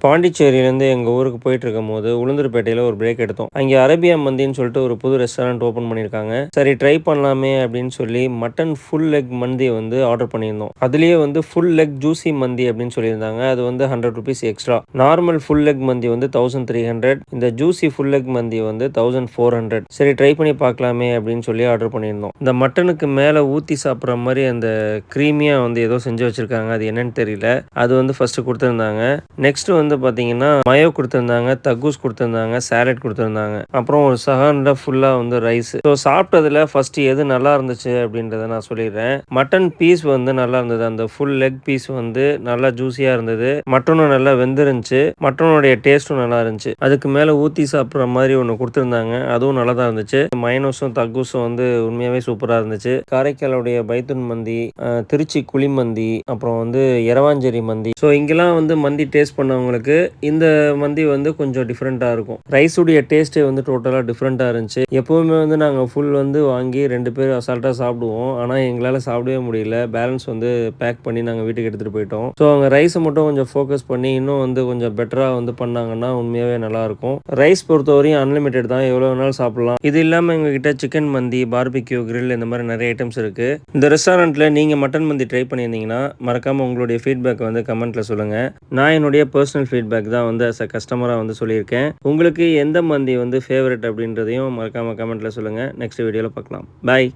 பாண்டிச்சேரியிலேருந்து எங்கள் ஊருக்கு போயிட்டுருக்கும்போது, உளுந்தூர்பேட்டையில ஒரு பிரேக் எடுத்தோம். அங்கே அரேபியா மந்தின்னு சொல்லிட்டு ஒரு புது ரெஸ்டாரண்ட் ஓப்பன் பண்ணியிருக்காங்க. சரி ட்ரை பண்ணலாமே அப்படின்னு சொல்லி, மட்டன் ஃபுல் லெக் மந்தி வந்து ஆர்டர் பண்ணியிருந்தோம். அதுலேயே வந்து ஃபுல் லெக் ஜூசி மந்தி அப்படின்னு சொல்லியிருந்தாங்க. அது வந்து ₹100 எக்ஸ்ட்ரா. நார்மல் ஃபுல் லெக் மந்தி வந்து 1300. இந்த ஜூசி ஃபுல் லெக் மந்தி வந்து 1400. சரி ட்ரை பண்ணி பார்க்கலாமே அப்படின்னு சொல்லி ஆர்டர் பண்ணியிருந்தோம். இந்த மட்டனுக்கு மேலே ஊற்றி சாப்பிட்ற மாதிரி அந்த க்ரீமியாக வந்து ஏதோ செஞ்சு வச்சுருக்காங்க. அது என்னன்னு தெரியல. அது வந்து ஃபஸ்ட்டு கொடுத்துருந்தாங்க. நெக்ஸ்ட் வந்து பார்த்தீங்கன்னா, மயோ குடுத்திருந்தாங்க, தக்கூஸ் குடுத்திருந்தாங்க, சாலட் குடுத்திருந்தாங்க. அப்புறம் ஒரு சகான்ல ஃபுல்லா வந்து ரைஸ். ஸோ சாப்பிட்டதுல ஃபர்ஸ்ட் எது நல்லா இருந்துச்சு அப்படின்றத நான் சொல்லிடுறேன். மட்டன் பீஸ் வந்து நல்லா இருந்தது. அந்த ஃபுல் லெக் பீஸ் வந்து நல்லா ஜூஸியா இருந்தது. மட்டனும் நல்லா வெந்திருந்துச்சு. மட்டனுடைய டேஸ்ட்டும் நல்லா இருந்துச்சு. அதுக்கு மேல ஊத்தி சாப்பிடுற மாதிரி ஒண்ணு குடுத்திருந்தாங்க. அதுவும் நல்லா தான் இருந்துச்சு. மயனோஸும் தக்கூஸும் வந்து உண்மையாவே சூப்பரா இருந்துச்சு. காரைக்காலுடைய பைத்தூன் மந்தி, திருச்சி குழிமந்தி, அப்புறம் வந்து எரவாஞ்சேரி மந்தி. ஸோ இங்கெல்லாம் வந்து மந்தி டேஸ்ட் பண்ணவங்களுக்கு இந்த மந்தி வந்து கொஞ்சம் டிஃப்ரெண்ட்டாக இருக்கும். ரைஸுடைய டேஸ்ட்டே வந்து டோட்டலாக டிஃப்ரெண்ட்டாக இருந்துச்சு. எப்போவுமே வந்து நாங்கள் ஃபுல் வந்து வாங்கி 2 பேர் அசால்ட்டாக சாப்பிடுவோம். ஆனால் எங்களால் சாப்பிடவே முடியல. பேலன்ஸ் வந்து பேக் பண்ணி நாங்கள் வீட்டுக்கு எடுத்துகிட்டு போயிட்டோம். ஸோ அவங்க ரைஸை மட்டும் கொஞ்சம் ஃபோக்கஸ் பண்ணி இன்னும் வந்து கொஞ்சம் பெட்டராக வந்து பண்ணாங்கன்னா உண்மையாகவே நல்லாயிருக்கும். ரைஸ் பொறுத்தவரையும் அன்லிமிட்டெட் தான், எவ்வளோ வேணாலும் சாப்பிடலாம். இது இல்லாமல் எங்ககிட்ட சிக்கன் மந்தி, பார்பிக்யூ, கிரில் இந்த மாதிரி நிறைய ஐட்டம்ஸ் இருக்குது. இந்த ரெஸ்டாரண்ட்டில் நீங்கள் மட்டன் மந்தி ட்ரை பண்ணியிருந்தீங்கன்னா மறக்காமல் உங்களுடைய ஃபீட்பேக் வந்து கமெண்ட்டில் சொல்லுங்கள். நான் என்னுடைய பர்சனல் ஃபீட்பேக் தான் வந்து அஸ் அ கஸ்டமராக வந்து சொல்லியிருக்கேன். உங்களுக்கு எந்த மந்தி வந்து ஃபேவரட் அப்படின்றதையும் மறக்காமல் கமெண்ட்டில் சொல்லுங்கள். நெக்ஸ்ட் வீடியோவில் பார்க்கலாம். பாய்.